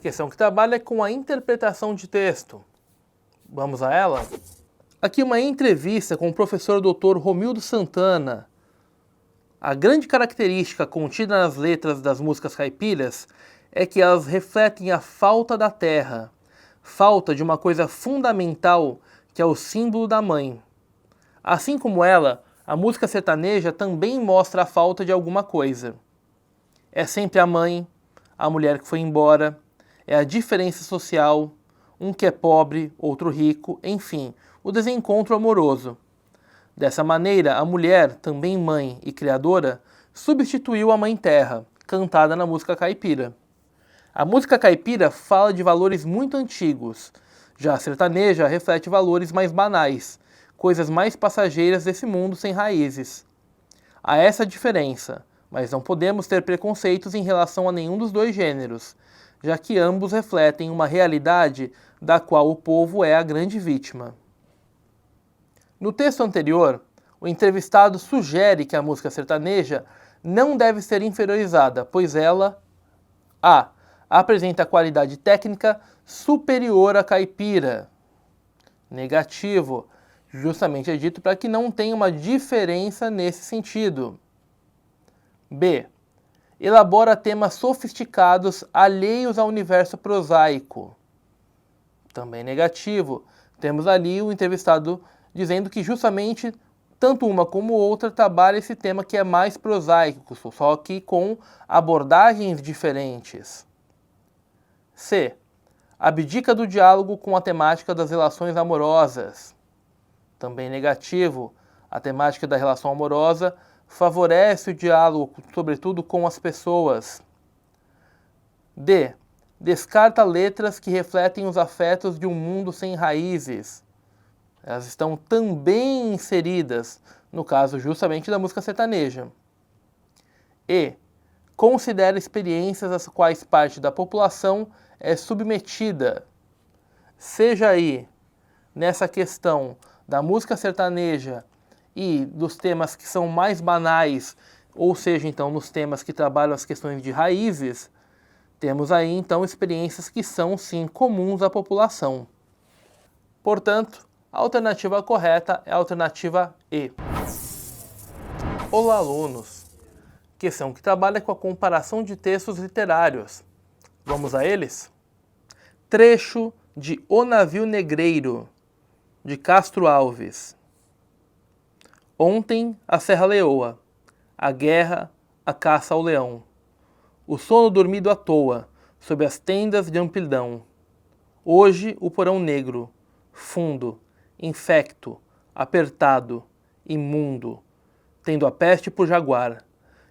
questão que trabalha com a interpretação de texto. Vamos a ela? Aqui uma entrevista com o professor Dr. Romildo Santana. A grande característica contida nas letras das músicas caipiras é que elas refletem a falta da terra, falta de uma coisa fundamental que é o símbolo da mãe. Assim como ela, a música sertaneja também mostra a falta de alguma coisa. É sempre a mãe, a mulher que foi embora, é a diferença social, um que é pobre, outro rico, enfim, o desencontro amoroso. Dessa maneira, a mulher, também mãe e criadora, substituiu a Mãe Terra, cantada na música caipira. A música caipira fala de valores muito antigos, já a sertaneja reflete valores mais banais, coisas mais passageiras desse mundo sem raízes. Há essa diferença, mas não podemos ter preconceitos em relação a nenhum dos dois gêneros, já que ambos refletem uma realidade da qual o povo é a grande vítima. No texto anterior, o entrevistado sugere que a música sertaneja não deve ser inferiorizada, pois ela a. apresenta qualidade técnica superior à caipira. Negativo, justamente é dito para que não tenha uma diferença nesse sentido. B. Elabora temas sofisticados alheios ao universo prosaico. Também negativo. Temos ali o entrevistado dizendo que justamente tanto uma como outra trabalha esse tema que é mais prosaico, só que com abordagens diferentes. C. Abdica do diálogo com a temática das relações amorosas. Também negativo. A temática da relação amorosa favorece o diálogo, sobretudo com as pessoas. D. Descarta letras que refletem os afetos de um mundo sem raízes. Elas estão também inseridas, no caso justamente da música sertaneja. E. Considera experiências às quais parte da população é submetida. Seja aí, nessa questão da música sertaneja e dos temas que são mais banais, ou seja, então, nos temas que trabalham as questões de raízes, temos aí, então, experiências que são, sim, comuns à população. Portanto, a alternativa correta é a alternativa E. Olá, alunos! Questão que trabalha com a comparação de textos literários. Vamos a eles? Trecho de O Navio Negreiro, de Castro Alves. Ontem, a Serra Leoa, a guerra, a caça ao leão. O sono dormido à toa, sob as tendas de amplidão. Hoje, o porão negro, fundo, infecto, apertado, imundo, tendo a peste por jaguar,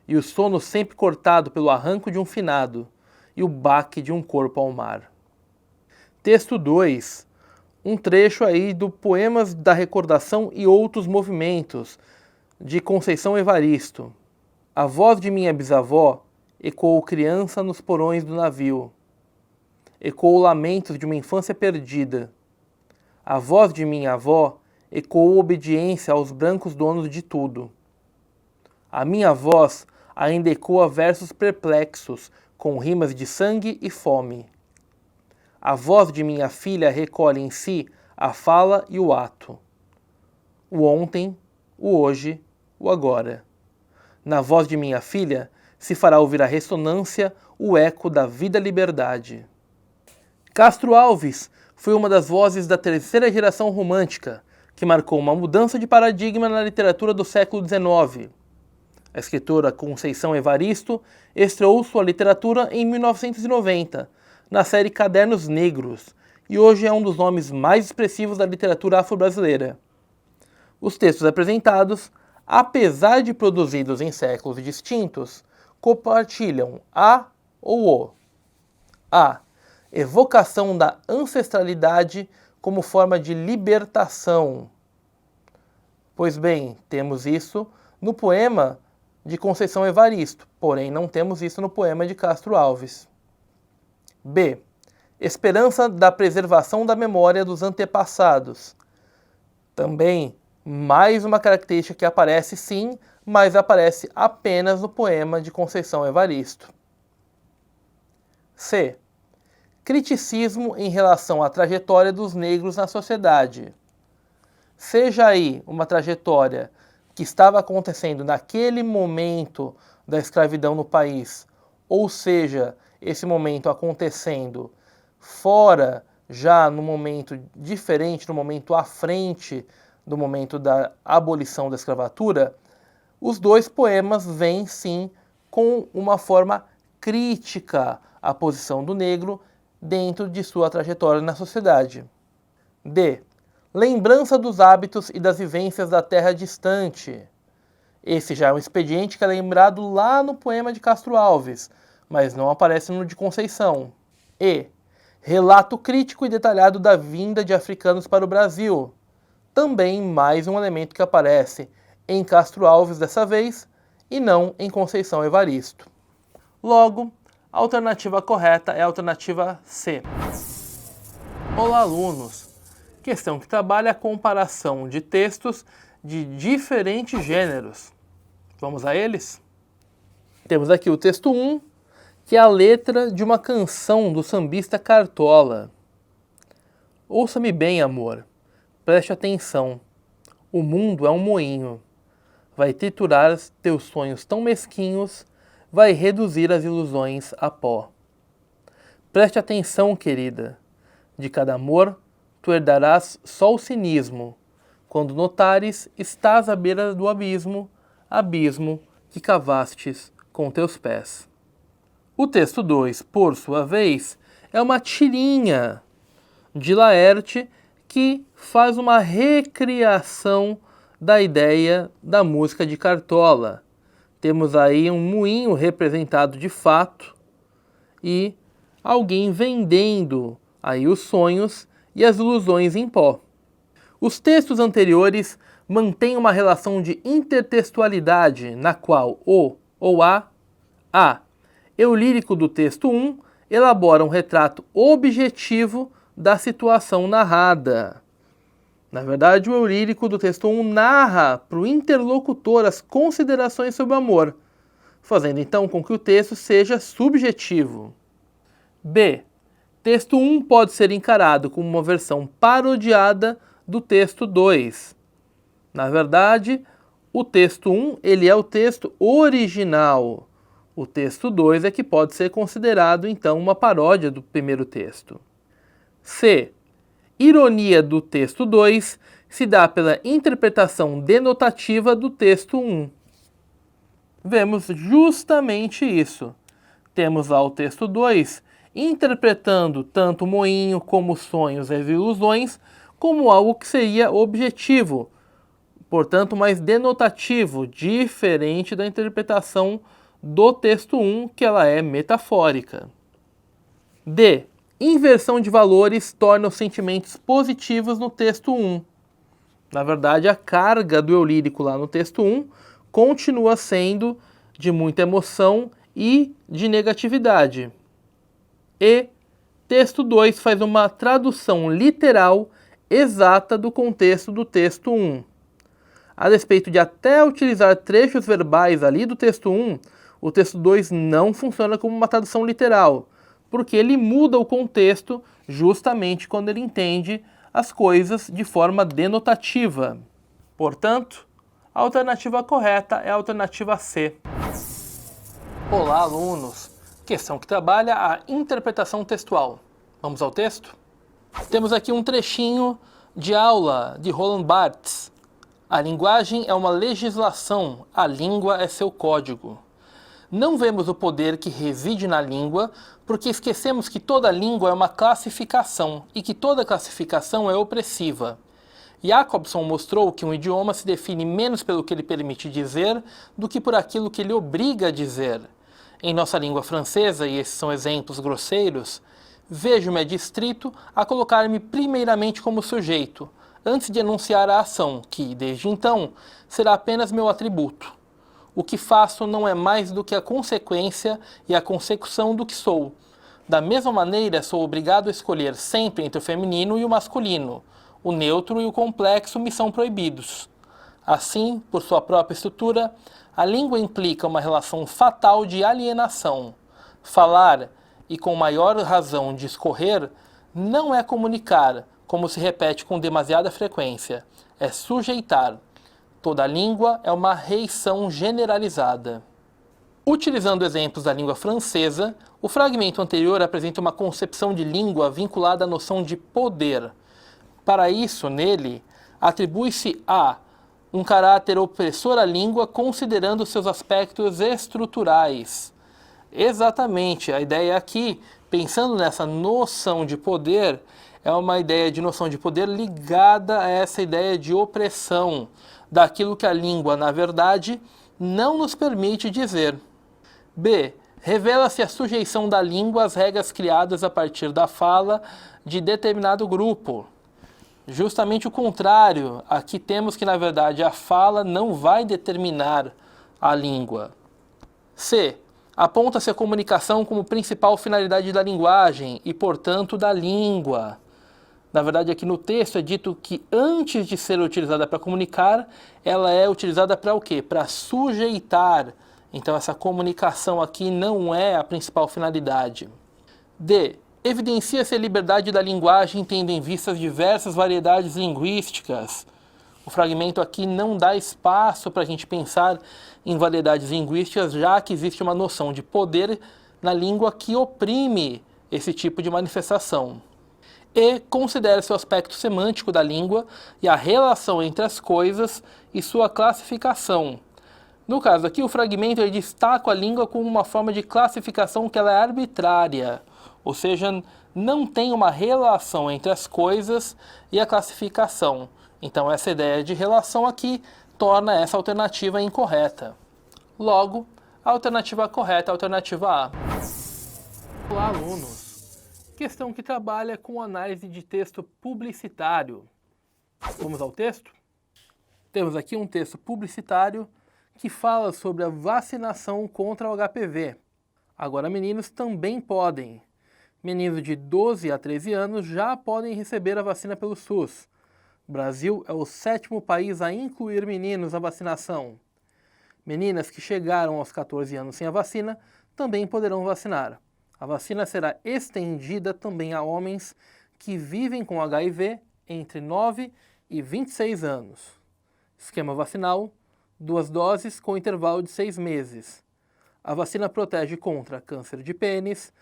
e o sono sempre cortado pelo arranco de um finado, e o baque de um corpo ao mar. Texto 2. Um trecho aí do Poemas da Recordação e Outros Movimentos, de Conceição Evaristo. A voz de minha bisavó ecoou criança nos porões do navio. Ecoou lamentos de uma infância perdida. A voz de minha avó ecoou obediência aos brancos donos de tudo. A minha voz ainda ecoa versos perplexos, com rimas de sangue e fome. A voz de minha filha recolhe em si a fala e o ato. O ontem, o hoje, o agora. Na voz de minha filha se fará ouvir a ressonância, o eco da vida-liberdade. Castro Alves foi uma das vozes da terceira geração romântica, que marcou uma mudança de paradigma na literatura do século XIX. A escritora Conceição Evaristo estreou sua literatura em 1990, na série Cadernos Negros, e hoje é um dos nomes mais expressivos da literatura afro-brasileira. Os textos apresentados, apesar de produzidos em séculos distintos, compartilham a ou o a evocação da ancestralidade como forma de libertação. Pois bem, temos isso no poema de Conceição Evaristo, porém não temos isso no poema de Castro Alves. B. Esperança da preservação da memória dos antepassados. Também mais uma característica que aparece sim, mas aparece apenas no poema de Conceição Evaristo. C. criticismo em relação à trajetória dos negros na sociedade. Seja aí uma trajetória que estava acontecendo naquele momento da escravidão no país, ou seja, esse momento acontecendo fora, já no momento diferente, no momento à frente do momento da abolição da escravatura, os dois poemas vêm sim com uma forma crítica à posição do negro dentro de sua trajetória na sociedade. D. Lembrança dos hábitos e das vivências da terra distante. Esse já é um expediente que é lembrado lá no poema de Castro Alves, mas não aparece no de Conceição. E. Relato crítico e detalhado da vinda de africanos para o Brasil. Também mais um elemento que aparece em Castro Alves dessa vez, e não em Conceição Evaristo. Logo, a alternativa correta é a alternativa C. Olá, alunos! Questão que trabalha a comparação de textos de diferentes gêneros. Vamos a eles? Temos aqui o texto 1, que é a letra de uma canção do sambista Cartola. Ouça-me bem, amor. Preste atenção. O mundo é um moinho. Vai triturar teus sonhos tão mesquinhos, vai reduzir as ilusões a pó. Preste atenção, querida. De cada amor, tu herdarás só o cinismo. Quando notares, estás à beira do abismo, abismo que cavastes com teus pés. O texto 2, por sua vez, é uma tirinha de Laerte que faz uma recriação da ideia da música de Cartola. Temos aí um moinho representado de fato e alguém vendendo aí os sonhos e as ilusões em pó. Os textos anteriores mantêm uma relação de intertextualidade na qual o ou a eu lírico do texto 1 elabora um retrato objetivo da situação narrada. Na verdade, o eu lírico do texto 1 narra para o interlocutor as considerações sobre o amor, fazendo então com que o texto seja subjetivo. B. Texto 1 pode ser encarado como uma versão parodiada do texto 2. Na verdade, o texto 1 ele é o texto original. O texto 2 é que pode ser considerado, então, uma paródia do primeiro texto. C. Ironia do texto 2 se dá pela interpretação denotativa do texto 1. Vemos justamente isso. Temos lá o texto 2 interpretando tanto o moinho como os sonhos e as ilusões como algo que seria objetivo, portanto mais denotativo, diferente da interpretação do texto 1, que ela é metafórica. D. Inversão de valores torna os sentimentos positivos no texto 1. Na verdade, a carga do eu lírico lá no texto 1 continua sendo de muita emoção e de negatividade. E texto 2 faz uma tradução literal exata do contexto do texto 1. A despeito de até utilizar trechos verbais ali do texto 1, o texto 2 não funciona como uma tradução literal, porque ele muda o contexto justamente quando ele entende as coisas de forma denotativa. Portanto, a alternativa correta é a alternativa C. Olá, alunos! Questão que trabalha a interpretação textual. Vamos ao texto? Temos aqui um trechinho de aula de Roland Barthes. A linguagem é uma legislação, a língua é seu código. Não vemos o poder que reside na língua, porque esquecemos que toda língua é uma classificação e que toda classificação é opressiva. Jacobson mostrou que um idioma se define menos pelo que ele permite dizer do que por aquilo que ele obriga a dizer. Em nossa língua francesa, e esses são exemplos grosseiros, vejo-me adstrito a colocar-me primeiramente como sujeito, antes de enunciar a ação, que, desde então, será apenas meu atributo. O que faço não é mais do que a consequência e a consecução do que sou. Da mesma maneira, sou obrigado a escolher sempre entre o feminino e o masculino. O neutro e o complexo me são proibidos. Assim, por sua própria estrutura, a língua implica uma relação fatal de alienação. Falar e com maior razão discorrer, não é comunicar, como se repete com demasiada frequência, é sujeitar. Toda língua é uma reição generalizada. Utilizando exemplos da língua francesa, o fragmento anterior apresenta uma concepção de língua vinculada à noção de poder. Para isso, nele, atribui-se a um caráter opressor à língua, considerando seus aspectos estruturais. Exatamente, a ideia aqui, pensando nessa noção de poder, é uma ideia de noção de poder ligada a essa ideia de opressão, daquilo que a língua, na verdade, não nos permite dizer. B. Revela-se a sujeição da língua às regras criadas a partir da fala de determinado grupo. Justamente o contrário, aqui temos que, na verdade, a fala não vai determinar a língua. C. Aponta-se a comunicação como principal finalidade da linguagem e, portanto, da língua. Na verdade, aqui no texto é dito que antes de ser utilizada para comunicar, ela é utilizada para o quê? Para sujeitar. Então, essa comunicação aqui não é a principal finalidade. D. Evidencia-se a liberdade da linguagem tendo em vista as diversas variedades linguísticas. O fragmento aqui não dá espaço para a gente pensar em variedades linguísticas, já que existe uma noção de poder na língua que oprime esse tipo de manifestação. E considera-se o aspecto semântico da língua e a relação entre as coisas e sua classificação. No caso aqui, o fragmento destaca a língua como uma forma de classificação que ela é arbitrária, ou seja, não tem uma relação entre as coisas e a classificação. Então, essa ideia de relação aqui torna essa alternativa incorreta. Logo, a alternativa correta é a alternativa A. Olá, alunos! Questão que trabalha com análise de texto publicitário. Vamos ao texto? Temos aqui um texto publicitário que fala sobre a vacinação contra o HPV. Agora, meninos também podem. Meninos de 12 a 13 anos já podem receber a vacina pelo SUS. O Brasil é o 7º país a incluir meninos na vacinação. Meninas que chegaram aos 14 anos sem a vacina também poderão vacinar. A vacina será estendida também a homens que vivem com HIV entre 9 e 26 anos. Esquema vacinal: 2 doses com intervalo de 6 meses. A vacina protege contra câncer de pênis,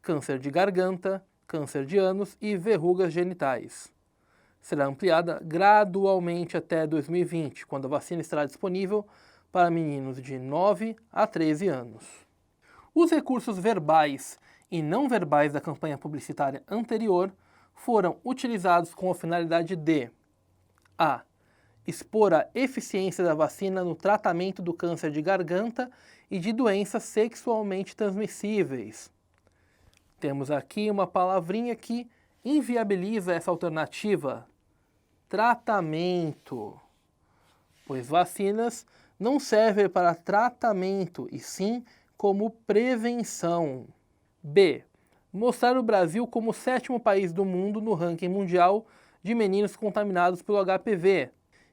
câncer de garganta, câncer de ânus e verrugas genitais. Será ampliada gradualmente até 2020, quando a vacina estará disponível para meninos de 9 a 13 anos. Os recursos verbais e não verbais da campanha publicitária anterior foram utilizados com a finalidade de a. Expor a eficiência da vacina no tratamento do câncer de garganta e de doenças sexualmente transmissíveis. Temos aqui uma palavrinha que inviabiliza essa alternativa: tratamento, pois vacinas não servem para tratamento, e sim como prevenção. B. Mostrar o Brasil como o 7º país do mundo no ranking mundial de meninos contaminados pelo HPV.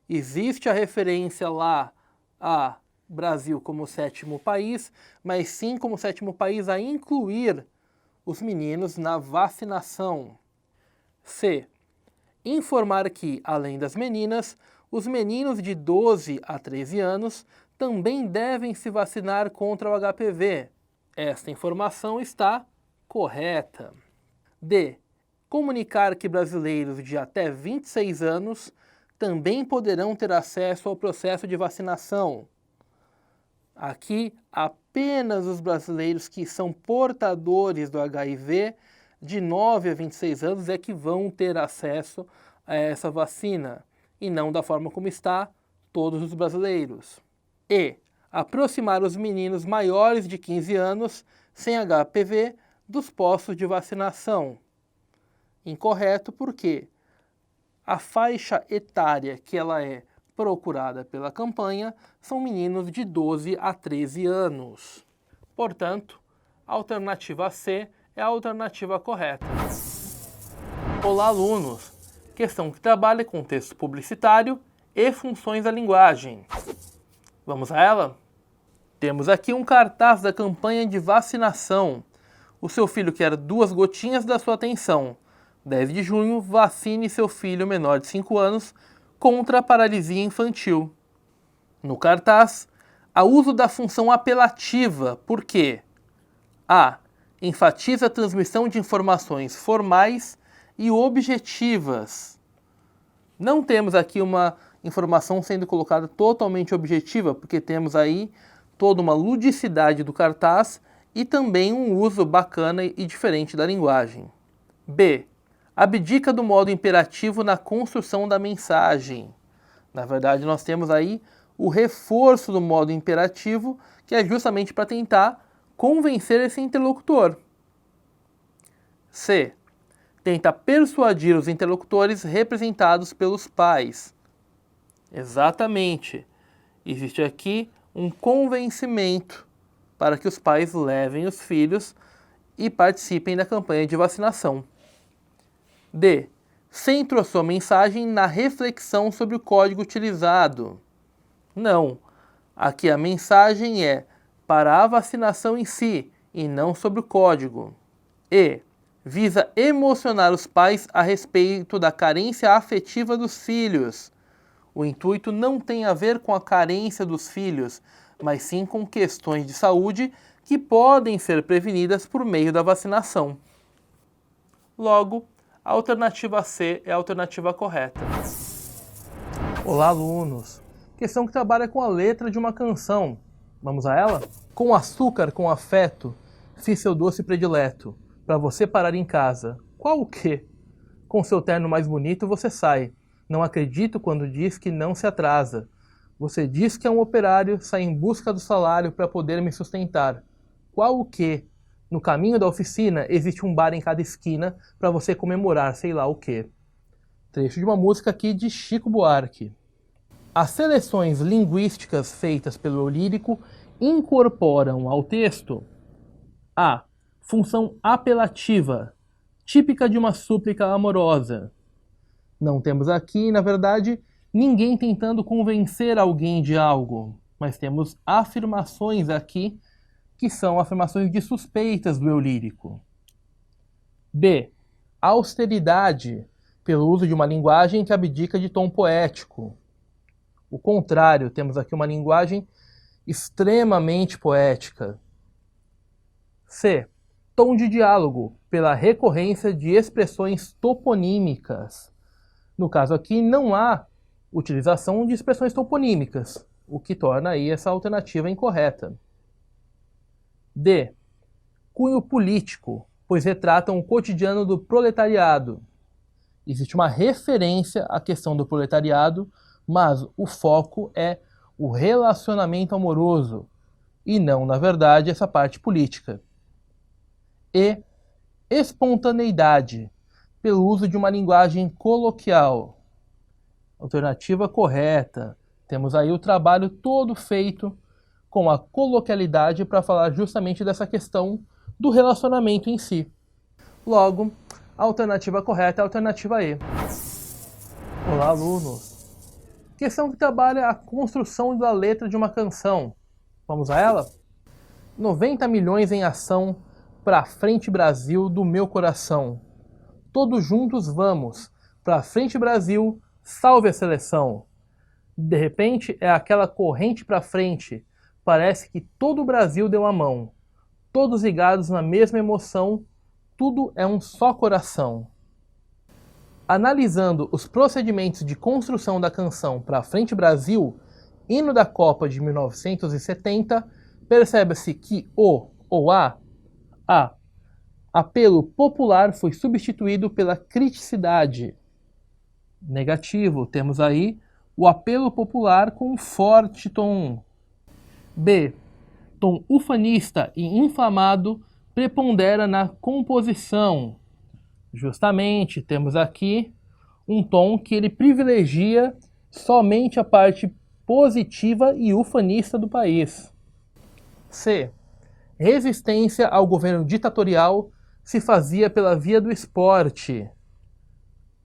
Existe a referência lá a Brasil como o 7º país, mas sim como o 7º país a incluir os meninos na vacinação. C. Informar que, além das meninas, os meninos de 12 a 13 anos também devem se vacinar contra o HPV. Esta informação está correta. D. Comunicar que brasileiros de até 26 anos também poderão ter acesso ao processo de vacinação. Aqui, apenas os brasileiros que são portadores do HIV de 9 a 26 anos é que vão ter acesso a essa vacina, e não da forma como está todos os brasileiros. E aproximar os meninos maiores de 15 anos sem HPV dos postos de vacinação. Incorreto porque a faixa etária que ela é procurada pela campanha são meninos de 12 a 13 anos. Portanto, a alternativa C é a alternativa correta. Olá, alunos! Questão que trabalha com texto publicitário e funções da linguagem. Vamos a ela? Temos aqui um cartaz da campanha de vacinação. O seu filho quer 2 gotinhas da sua atenção. 10 de junho, vacine seu filho menor de 5 anos contra a paralisia infantil. No cartaz, há uso da função apelativa, porque a. Enfatiza a transmissão de informações formais e objetivas. Não temos aqui uma informação sendo colocada totalmente objetiva, porque temos aí toda uma ludicidade do cartaz e também um uso bacana e diferente da linguagem. B. Abdica do modo imperativo na construção da mensagem. Na verdade, nós temos aí o reforço do modo imperativo, que é justamente para tentar convencer esse interlocutor. C. Tenta persuadir os interlocutores representados pelos pais. Exatamente. Existe aqui um convencimento para que os pais levem os filhos e participem da campanha de vacinação. D. Centra a sua mensagem na reflexão sobre o código utilizado. Não. Aqui a mensagem é para a vacinação em si e não sobre o código. E. Visa emocionar os pais a respeito da carência afetiva dos filhos. O intuito não tem a ver com a carência dos filhos, mas sim com questões de saúde que podem ser prevenidas por meio da vacinação. Logo, a alternativa C é a alternativa correta. Olá, alunos! Questão que trabalha com a letra de uma canção. Vamos a ela? Com açúcar, com afeto, fiz seu doce predileto, pra você parar em casa. Qual o quê? Com seu terno mais bonito você sai. Não acredito quando diz que não se atrasa. Você diz que é um operário, sai em busca do salário para poder me sustentar. Qual o quê? No caminho da oficina existe um bar em cada esquina para você comemorar sei lá o quê. Trecho de uma música aqui de Chico Buarque. As seleções linguísticas feitas pelo eu lírico incorporam ao texto a. Função apelativa, típica de uma súplica amorosa. Não temos aqui, na verdade, ninguém tentando convencer alguém de algo, mas temos afirmações aqui que são afirmações de suspeitas do eu lírico. B. Austeridade, pelo uso de uma linguagem que abdica de tom poético. O contrário, temos aqui uma linguagem extremamente poética. C. Tom de diálogo, pela recorrência de expressões toponímicas. No caso aqui, não há utilização de expressões toponímicas, o que torna aí essa alternativa incorreta. D. Cunho político, pois retratam o cotidiano do proletariado. Existe uma referência à questão do proletariado, mas o foco é o relacionamento amoroso, e não, na verdade, essa parte política. E. Espontaneidade, pelo uso de uma linguagem coloquial. Alternativa correta. Temos aí o trabalho todo feito com a coloquialidade para falar justamente dessa questão do relacionamento em si. Logo, a alternativa correta é a alternativa E. Olá, alunos! Questão que trabalha a construção da letra de uma canção. Vamos a ela? 90 milhões em ação pra frente Brasil do meu coração. Todos juntos vamos, pra frente Brasil, salve a seleção. De repente é aquela corrente pra frente, parece que todo o Brasil deu a mão. Todos ligados na mesma emoção, tudo é um só coração. Analisando os procedimentos de construção da canção Pra Frente Brasil, hino da Copa de 1970, percebe-se que o ou a apelo popular foi substituído pela criticidade. Negativo, temos aí o apelo popular com forte tom. B. Tom ufanista e inflamado prepondera na composição. Justamente, temos aqui um tom que ele privilegia somente a parte positiva e ufanista do país. C. Resistência ao governo ditatorial se fazia pela via do esporte.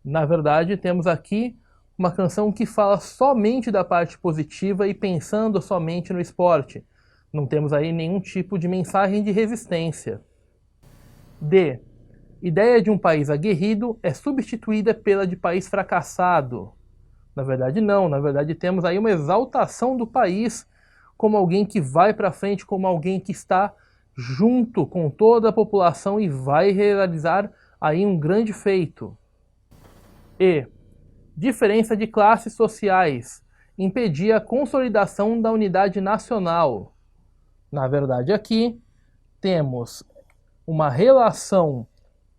Na verdade, temos aqui uma canção que fala somente da parte positiva e pensando somente no esporte. Não temos aí nenhum tipo de mensagem de resistência. D. Ideia de um país aguerrido é substituída pela de país fracassado. Na verdade, não. Na verdade, temos aí uma exaltação do país como alguém que vai para frente, como alguém que está junto com toda a população e vai realizar aí um grande feito. E. Diferença de classes sociais impedia a consolidação da unidade nacional. Na verdade, aqui temos uma relação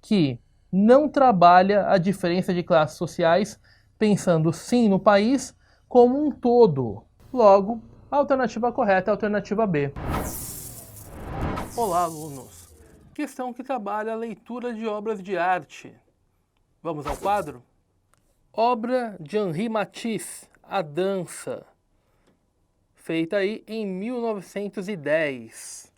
que não trabalha a diferença de classes sociais, pensando sim no país como um todo. Logo, a alternativa correta é a alternativa B. Olá, alunos! Questão que trabalha a leitura de obras de arte. Vamos ao quadro? Obra de Henri Matisse, A Dança, feita aí em 1910.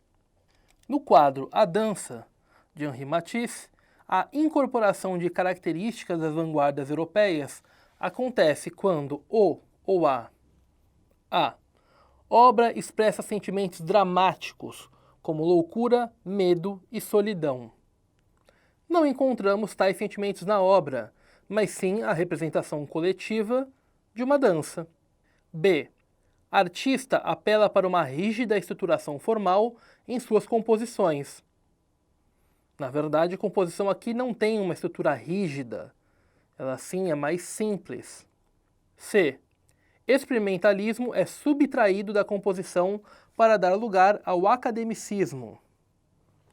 No quadro A Dança, de Henri Matisse, a incorporação de características das vanguardas europeias acontece quando o ou a obra expressa sentimentos dramáticos, como loucura, medo e solidão. Não encontramos tais sentimentos na obra, mas sim a representação coletiva de uma dança. B. Artista apela para uma rígida estruturação formal em suas composições. Na verdade, a composição aqui não tem uma estrutura rígida, ela sim é mais simples. C. Experimentalismo é subtraído da composição para dar lugar ao academicismo.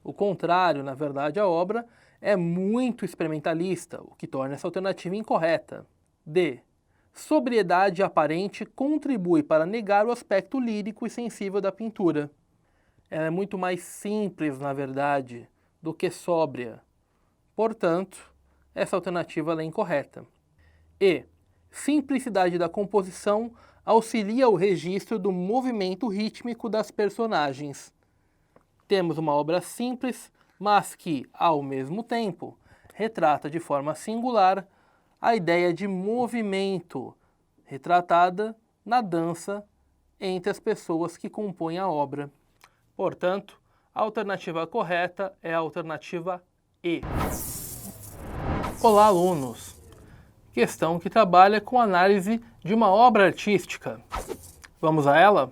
O contrário, na verdade, a obra é muito experimentalista, o que torna essa alternativa incorreta. D. Sobriedade aparente contribui para negar o aspecto lírico e sensível da pintura. Ela é muito mais simples, na verdade, do que sóbria. Portanto, essa alternativa é incorreta. E. Simplicidade da composição auxilia o registro do movimento rítmico das personagens. Temos uma obra simples, mas que, ao mesmo tempo, retrata de forma singular a ideia de movimento retratada na dança entre as pessoas que compõem a obra. Portanto, a alternativa correta é a alternativa E. Olá, alunos! Questão que trabalha com análise de uma obra artística. Vamos a ela?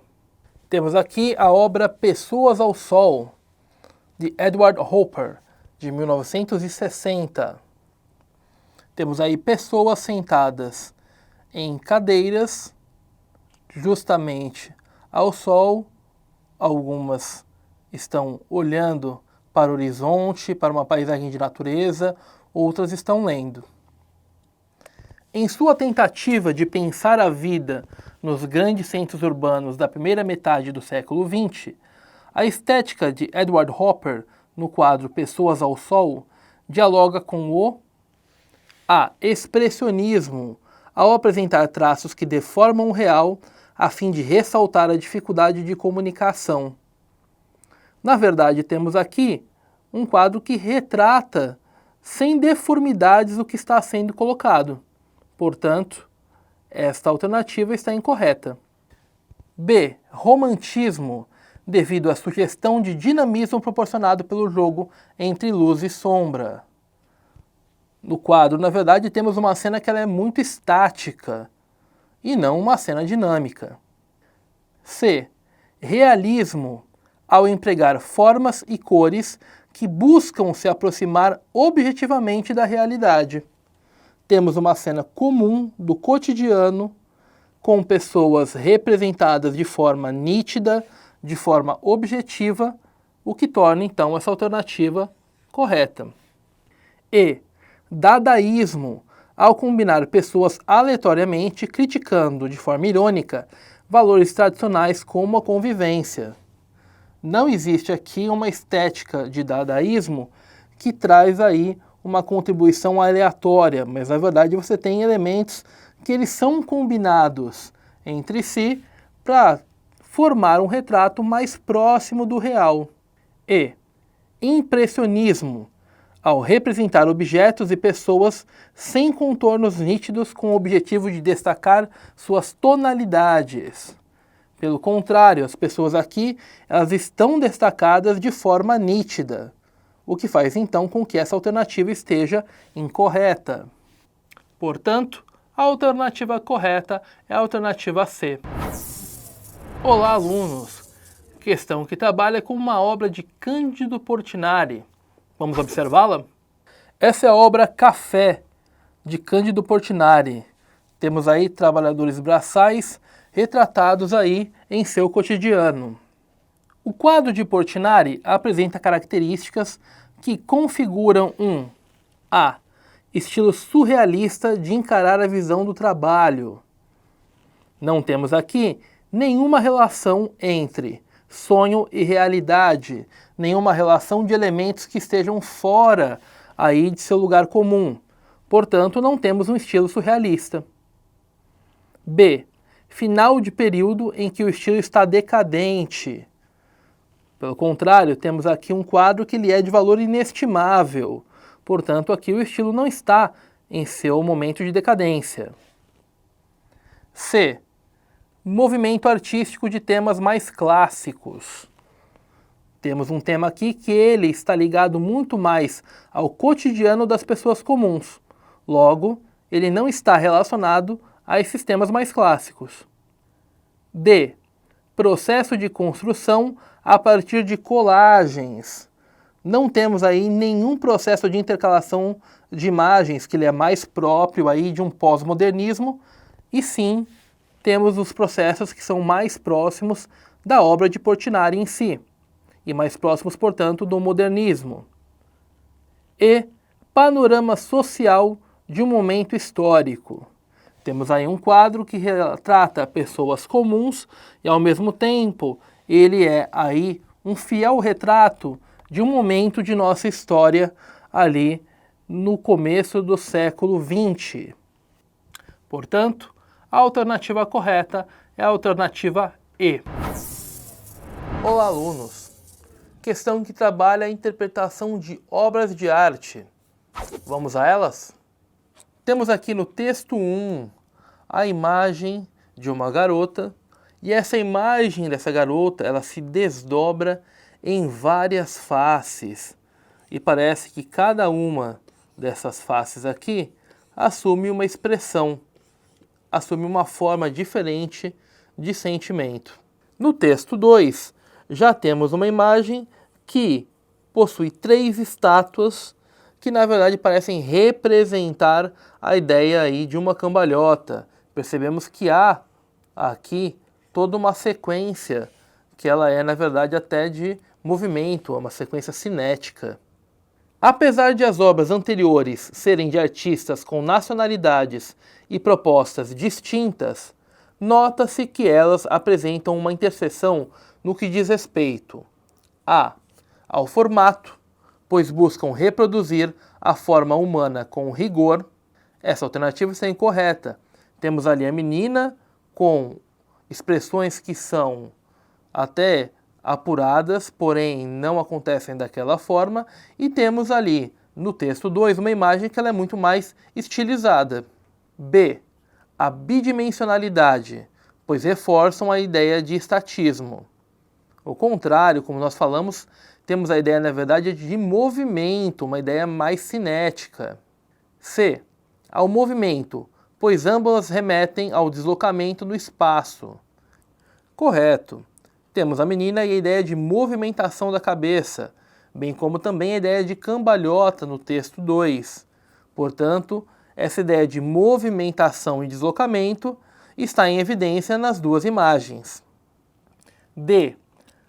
Temos aqui a obra Pessoas ao Sol, de Edward Hopper, de 1960. Temos aí pessoas sentadas em cadeiras, justamente ao sol. Algumas estão olhando para o horizonte, para uma paisagem de natureza, outras estão lendo. Em sua tentativa de pensar a vida nos grandes centros urbanos da primeira metade do século XX, a estética de Edward Hopper, no quadro Pessoas ao Sol, dialoga com o expressionismo, ao apresentar traços que deformam o real a fim de ressaltar a dificuldade de comunicação. Na verdade, temos aqui um quadro que retrata sem deformidades o que está sendo colocado. Portanto, esta alternativa está incorreta. B. Romantismo, devido à sugestão de dinamismo proporcionado pelo jogo entre luz e sombra. No quadro, na verdade, temos uma cena que ela é muito estática e não uma cena dinâmica. C. Realismo, ao empregar formas e cores que buscam se aproximar objetivamente da realidade. Temos uma cena comum do cotidiano, com pessoas representadas de forma nítida, de forma objetiva, o que torna então essa alternativa correta. E. Dadaísmo, ao combinar pessoas aleatoriamente criticando de forma irônica valores tradicionais como a convivência. Não existe aqui uma estética de dadaísmo que traz aí uma contribuição aleatória, mas na verdade você tem elementos que eles são combinados entre si para formar um retrato mais próximo do real. E. Impressionismo, ao representar objetos e pessoas sem contornos nítidos com o objetivo de destacar suas tonalidades. Pelo contrário, as pessoas aqui elas estão destacadas de forma nítida, o que faz então com que essa alternativa esteja incorreta. Portanto, a alternativa correta é a alternativa C. Olá, alunos! Questão que trabalha com uma obra de Cândido Portinari. Vamos observá-la? Essa é a obra Café, de Cândido Portinari. Temos aí trabalhadores braçais retratados aí em seu cotidiano. O quadro de Portinari apresenta características que configuram um A. Estilo surrealista de encarar a visão do trabalho. Não temos aqui nenhuma relação entre sonho e realidade, nenhuma relação de elementos que estejam fora aí de seu lugar comum. Portanto, não temos um estilo surrealista. B. Final de período em que o estilo está decadente. Pelo contrário, temos aqui um quadro que lhe é de valor inestimável. Portanto, aqui o estilo não está em seu momento de decadência. C. Movimento artístico de temas mais clássicos. Temos um tema aqui que ele está ligado muito mais ao cotidiano das pessoas comuns. Logo, ele não está relacionado a esses temas mais clássicos. D. Processo de construção a partir de colagens. Não temos aí nenhum processo de intercalação de imagens que ele é mais próprio aí de um pós-modernismo, e sim temos os processos que são mais próximos da obra de Portinari em si, e mais próximos, portanto, do modernismo. E panorama social de um momento histórico. Temos aí um quadro que retrata pessoas comuns e, ao mesmo tempo, ele é aí um fiel retrato de um momento de nossa história ali no começo do século XX. Portanto, a alternativa correta é a alternativa E. Olá, alunos! Questão que trabalha a interpretação de obras de arte. Vamos a elas? Temos aqui no texto 1 a imagem de uma garota, e essa imagem dessa garota, ela se desdobra em várias faces, e parece que cada uma dessas faces aqui assume uma expressão, assume uma forma diferente de sentimento. No texto 2, já temos uma imagem que possui 3 estátuas que na verdade parecem representar a ideia aí de uma cambalhota. Percebemos que há aqui toda uma sequência que ela é na verdade até de movimento, uma sequência cinética. Apesar de as obras anteriores serem de artistas com nacionalidades e propostas distintas, nota-se que elas apresentam uma interseção no que diz respeito ao formato, pois buscam reproduzir a forma humana com rigor. Essa alternativa está incorreta. Temos ali a menina com expressões que são até apuradas, porém não acontecem daquela forma, e temos ali no texto 2 uma imagem que ela é muito mais estilizada. B. A bidimensionalidade, pois reforçam a ideia de estatismo. Ao contrário, como nós falamos, temos a ideia, na verdade, de movimento, uma ideia mais cinética. C. Ao movimento, pois ambas remetem ao deslocamento no espaço. Correto. Temos a menina e a ideia de movimentação da cabeça, bem como também a ideia de cambalhota no texto 2. Portanto, essa ideia de movimentação e deslocamento está em evidência nas duas imagens. D.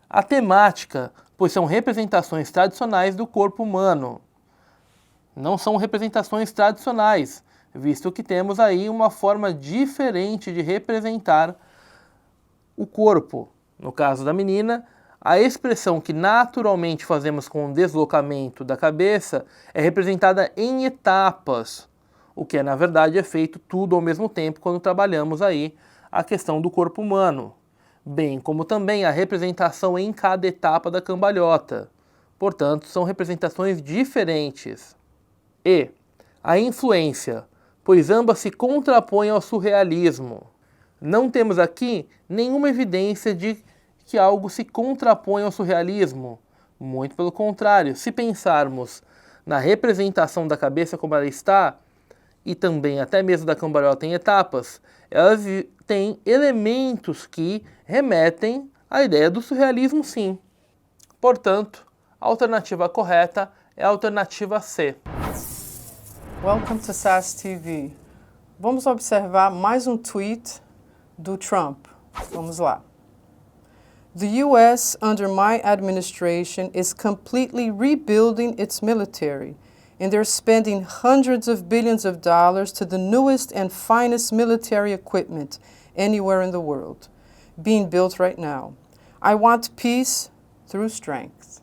A temática, pois são representações tradicionais do corpo humano. Não são representações tradicionais, visto que temos aí uma forma diferente de representar o corpo. No caso da menina, a expressão que naturalmente fazemos com o deslocamento da cabeça é representada em etapas, o que na verdade é feito tudo ao mesmo tempo quando trabalhamos aí a questão do corpo humano, bem como também a representação em cada etapa da cambalhota. Portanto, são representações diferentes. E a influência, pois ambas se contrapõem ao surrealismo. Não temos aqui nenhuma evidência de que algo se contrapõe ao surrealismo, Muito pelo contrário, se pensarmos na representação da cabeça como ela está, e também até mesmo da cambalhota em etapas, ela tem elementos que remetem à ideia do surrealismo, sim. Portanto, a alternativa correta é a alternativa C. Welcome to SAS TV. Vamos observar mais um tweet do Trump. Vamos lá. The U.S. under my administration is completely rebuilding its military, and they're spending hundreds of billions of dollars to the newest and finest military equipment anywhere in the world, being built right now. I want peace through strength.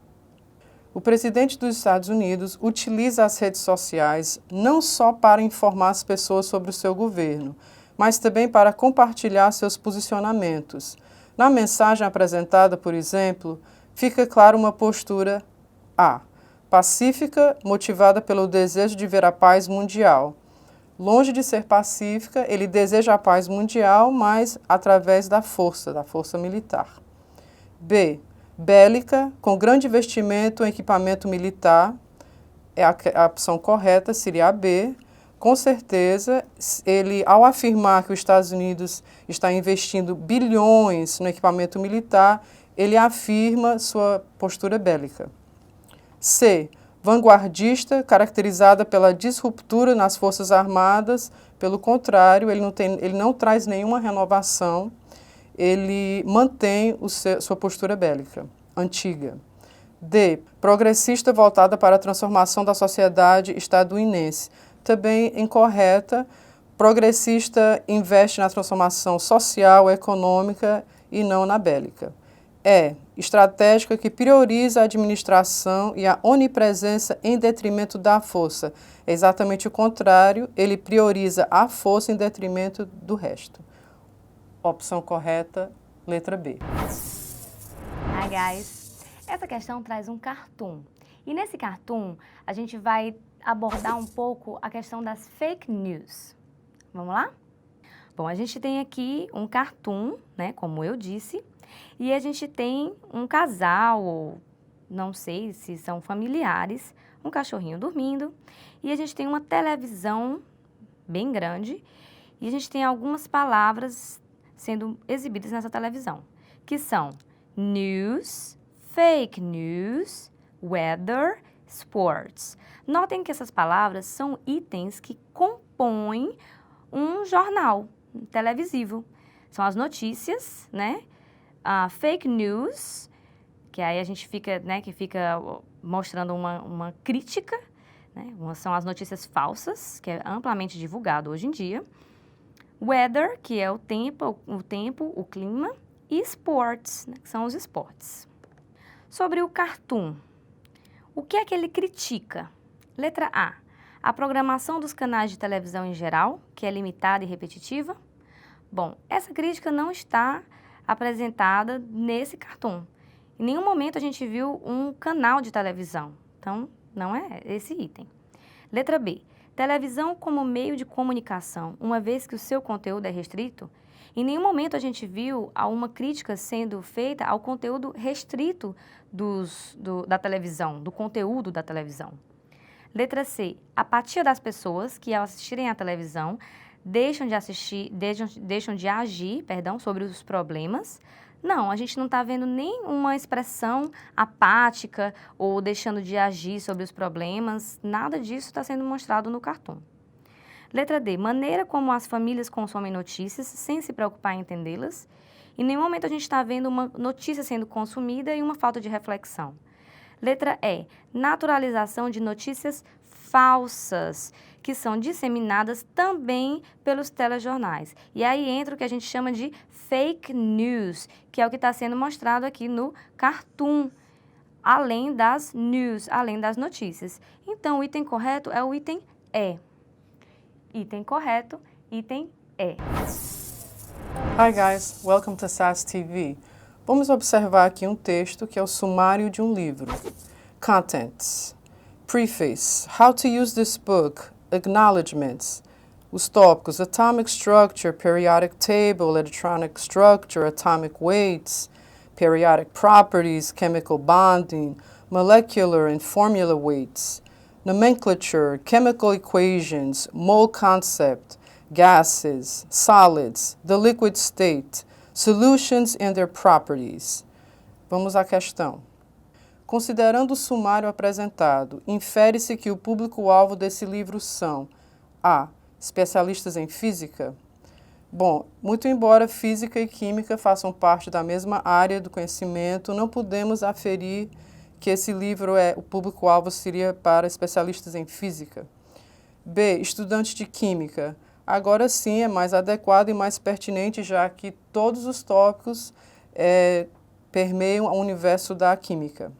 O presidente dos Estados Unidos utiliza as redes sociais não só para informar as pessoas sobre o seu governo, mas também para compartilhar seus posicionamentos. Na mensagem apresentada, por exemplo, fica clara uma postura A, pacífica, motivada pelo desejo de ver a paz mundial. Longe de ser pacífica, ele deseja a paz mundial, mas através da força militar. B, bélica, com grande investimento em equipamento militar, a opção correta seria a B. Com certeza, ele, ao afirmar que os Estados Unidos está investindo bilhões no equipamento militar, ele afirma sua postura bélica. C, vanguardista, caracterizada pela disruptura nas Forças Armadas. Pelo contrário, ele não traz nenhuma renovação, ele mantém sua postura bélica, antiga. D, progressista voltada para a transformação da sociedade estadunidense. Também incorreta, progressista investe na transformação social, econômica e não na bélica. E, estratégica que prioriza a administração e a onipresença em detrimento da força. É exatamente o contrário, ele prioriza a força em detrimento do resto. Opção correta, letra B. Hi guys! Essa questão traz um cartoon. E nesse cartoon a gente vai abordar um pouco a questão das fake news. Vamos lá? Bom, a gente tem aqui um cartoon, né, como eu disse, e a gente tem um casal, ou não sei se são familiares, um cachorrinho dormindo, e a gente tem uma televisão bem grande, e a gente tem algumas palavras sendo exibidas nessa televisão, que são news, fake news, weather, sports. Notem que essas palavras são itens que compõem um jornal televisivo. São as notícias, né? Fake news, que aí a gente fica, né, que fica mostrando uma crítica, né? São as notícias falsas, que é amplamente divulgado hoje em dia. Weather, que é o tempo, o clima, e sports, né, que são os esportes. Sobre o cartoon, o que é que ele critica? Letra A, a programação dos canais de televisão em geral, que é limitada e repetitiva. Bom, essa crítica não está apresentada nesse cartoon. Em nenhum momento a gente viu um canal de televisão, então não é esse item. Letra B, televisão como meio de comunicação, uma vez que o seu conteúdo é restrito. Em nenhum momento a gente viu uma crítica sendo feita ao conteúdo restrito da televisão, do conteúdo da televisão. Letra C, apatia das pessoas que ao assistirem à televisão deixam de agir, sobre os problemas. Não, a gente não está vendo nenhuma expressão apática ou deixando de agir sobre os problemas, nada disso está sendo mostrado no cartoon. Letra D, maneira como as famílias consomem notícias sem se preocupar em entendê-las. Em nenhum momento a gente está vendo uma notícia sendo consumida e uma falta de reflexão. Letra E, naturalização de notícias falsas, que são disseminadas também pelos telejornais. E aí entra o que a gente chama de fake news, que é o que está sendo mostrado aqui no cartoon, além das news, além das notícias. Então, o item correto é o item E. Item correto, item E. Hi guys, welcome to SAS TV. Vamos observar aqui um texto que é o sumário de um livro. Contents. Preface. How to use this book. Acknowledgements. Os tópicos: atomic structure, periodic table, electronic structure, atomic weights, periodic properties, chemical bonding, molecular and formula weights, nomenclature, chemical equations, mole concept, gases, solids, the liquid state, solutions and their properties. Vamos à questão. Considerando o sumário apresentado, infere-se que o público-alvo desse livro são a. Especialistas em física? Bom, muito embora física e química façam parte da mesma área do conhecimento, não podemos aferir que esse livro o público-alvo seria para especialistas em física. B. Estudantes de química. Agora sim é mais adequado e mais pertinente, já que todos os tópicos permeiam o universo da química.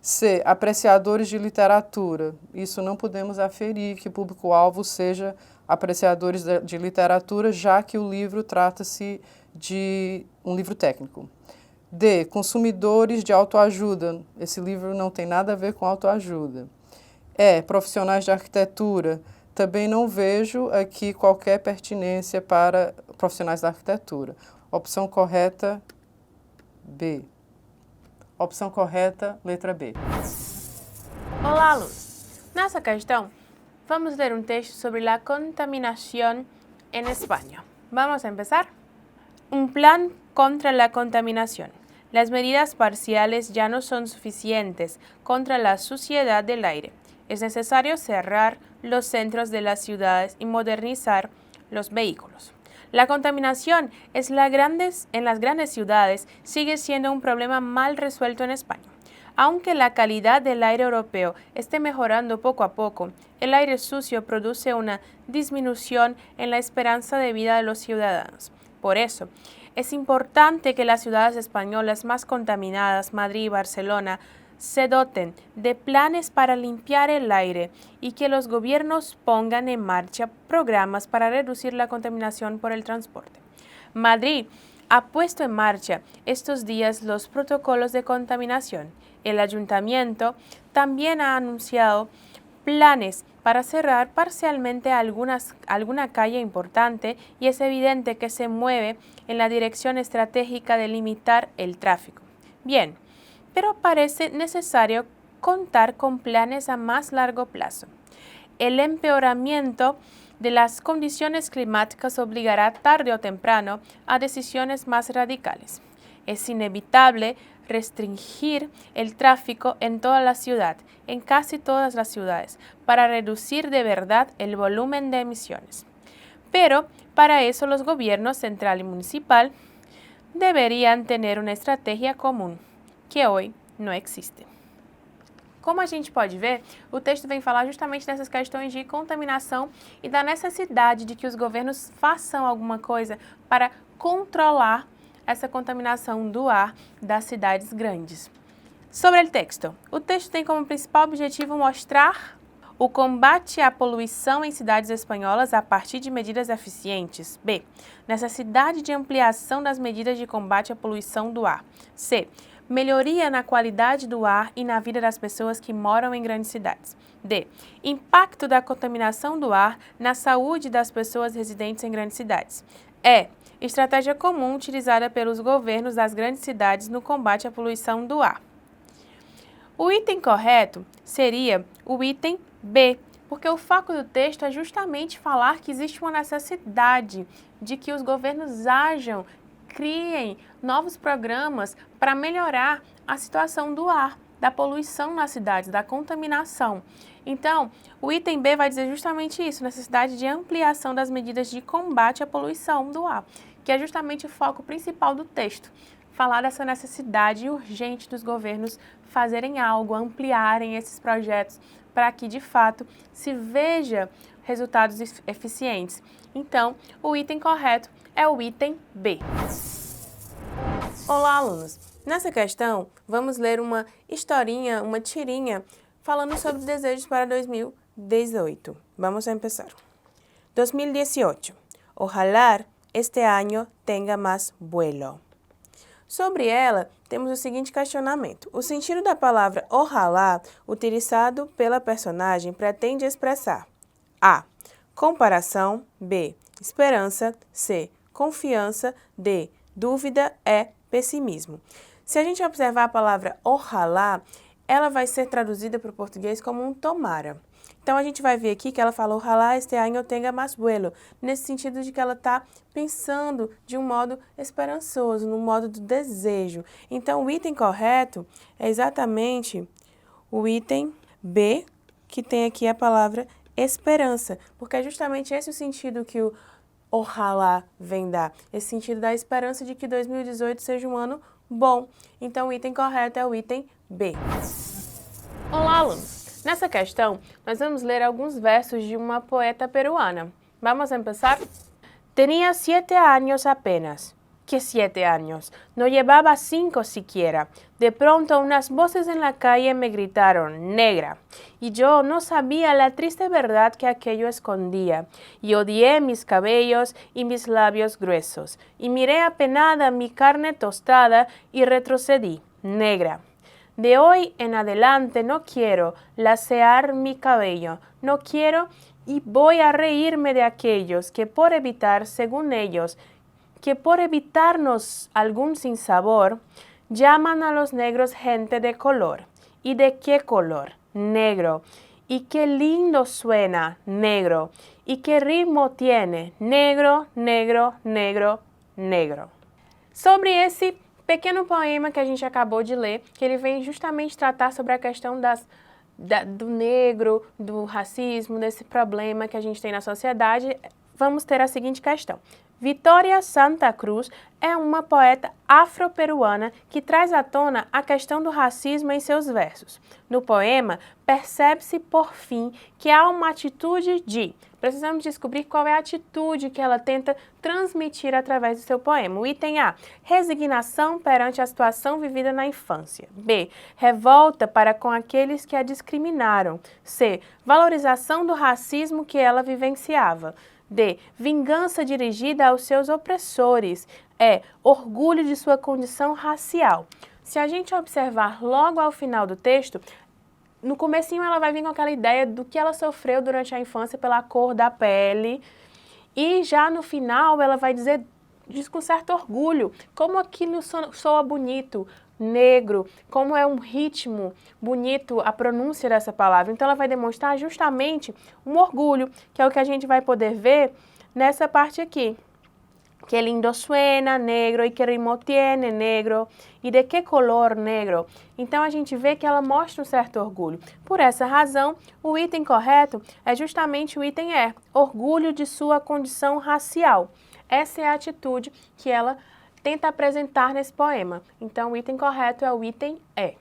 C. Apreciadores de literatura. Isso não podemos aferir que o público-alvo seja apreciadores de literatura, já que o livro trata-se de um livro técnico. D. Consumidores de autoajuda. Esse livro não tem nada a ver com autoajuda. E. Profissionais de arquitetura. Também não vejo aqui qualquer pertinência para profissionais da arquitetura. Opção correta, B. Opção correta, letra B. Olá, alunos! Nessa questão, vamos ler um texto sobre a contaminação em Espanha. Vamos a empezar. Un plan contra la contaminación. Las medidas parciales ya no son suficientes contra la suciedad del aire. Es necesario cerrar los centros de las ciudades y modernizar los vehículos. La contaminación en las grandes ciudades sigue siendo un problema mal resuelto en España. Aunque la calidad del aire europeo esté mejorando poco a poco, el aire sucio produce una disminución en la esperanza de vida de los ciudadanos. Por eso, es importante que las ciudades españolas más contaminadas, Madrid y Barcelona, se doten de planes para limpiar el aire y que los gobiernos pongan en marcha programas para reducir la contaminación por el transporte. Madrid ha puesto en marcha estos días los protocolos de contaminación. El ayuntamiento también ha anunciado planes para cerrar parcialmente alguna calle importante y es evidente que se mueve en la dirección estratégica de limitar el tráfico. Bien, pero parece necesario contar con planes a más largo plazo. El empeoramiento de las condiciones climáticas obligará tarde o temprano a decisiones más radicales. Es inevitable restringir el tráfico en toda la ciudad, en casi todas las ciudades, para reducir de verdad el volumen de emisiones. Pero para eso los gobiernos central y municipal deverían tener uma estratégia comum, que hoje não existe. Como a gente pode ver, o texto vem falar justamente dessas questões de contaminação e da necessidade de que os governos façam alguma coisa para controlar essa contaminação do ar das cidades grandes. Sobre o texto tem como principal objetivo mostrar o combate à poluição em cidades espanholas a partir de medidas eficientes. B. Necessidade de ampliação das medidas de combate à poluição do ar. C. Melhoria na qualidade do ar e na vida das pessoas que moram em grandes cidades. D. Impacto da contaminação do ar na saúde das pessoas residentes em grandes cidades. E. Estratégia comum utilizada pelos governos das grandes cidades no combate à poluição do ar. O item correto seria o item B, porque o foco do texto é justamente falar que existe uma necessidade de que os governos ajam, criem novos programas para melhorar a situação do ar, da poluição nas cidades, da contaminação. Então, o item B vai dizer justamente isso, necessidade de ampliação das medidas de combate à poluição do ar, que é justamente o foco principal do texto. Falar dessa necessidade urgente dos governos fazerem algo, ampliarem esses projetos para que, de fato, se veja resultados eficientes. Então, o item correto é o item B. Olá, alunos! Nessa questão, vamos ler uma historinha, uma tirinha, falando sobre desejos para 2018. Vamos a empezar. 2018. Ojalá este año tenga más vuelo. Sobre ela, temos o seguinte questionamento. O sentido da palavra ojalá, utilizado pela personagem, pretende expressar A. Comparação. B. Esperança. C. Confiança. D. Dúvida. E. Pessimismo. Se a gente observar a palavra ojalá, ela vai ser traduzida para o português como um tomara. Então, a gente vai ver aqui que ela fala, ojalá este año tenga más vuelo, nesse sentido de que ela está pensando de um modo esperançoso, no modo do desejo. Então, o item correto é exatamente o item B, que tem aqui a palavra esperança, porque é justamente esse o sentido que o ojalá vem dar, esse sentido da esperança de que 2018 seja um ano bom. Então, o item correto é o item B. Olá, alunos! Nessa questão, nós vamos ler alguns versos de uma poeta peruana. Vamos começar? Tenía 7 años apenas. ¿Qué 7 años? No llevaba 5 siquiera. De pronto unas voces en la calle me gritaron, negra. Y yo no sabía la triste verdad que aquello escondía. Y odié mis cabellos y mis labios gruesos. Y miré apenada mi carne tostada y retrocedí, negra. De hoy en adelante no quiero lacear mi cabello, no quiero y voy a reírme de aquellos que por evitar, según ellos, que por evitarnos algún sinsabor, llaman a los negros gente de color. ¿Y de qué color? Negro. Y qué lindo suena, negro. Y qué ritmo tiene, negro, negro, negro, negro. Sobre esse pequeno poema que a gente acabou de ler, que ele vem justamente tratar sobre a questão do negro, do racismo, desse problema que a gente tem na sociedade, vamos ter a seguinte questão. Vitória Santa Cruz é uma poeta afro-peruana que traz à tona a questão do racismo em seus versos. No poema, percebe-se, por fim, que há uma atitude de... Precisamos descobrir qual é a atitude que ela tenta transmitir através do seu poema. O item A, resignação perante a situação vivida na infância. B, revolta para com aqueles que a discriminaram. C, valorização do racismo que ela vivenciava. D, vingança dirigida aos seus opressores. E, orgulho de sua condição racial. Se a gente observar logo ao final do texto, no comecinho ela vai vir com aquela ideia do que ela sofreu durante a infância pela cor da pele, e já no final ela vai diz com certo orgulho, como aquilo soa bonito, negro, como é um ritmo bonito a pronúncia dessa palavra. Então ela vai demonstrar justamente um orgulho, que é o que a gente vai poder ver nessa parte aqui. Que lindo suena, negro, e que ritmo tiene, negro, e de que color, negro. Então a gente vê que ela mostra um certo orgulho. Por essa razão, o item correto é justamente o item E, orgulho de sua condição racial. Essa é a atitude que ela tenta apresentar nesse poema. Então o item correto é o item E.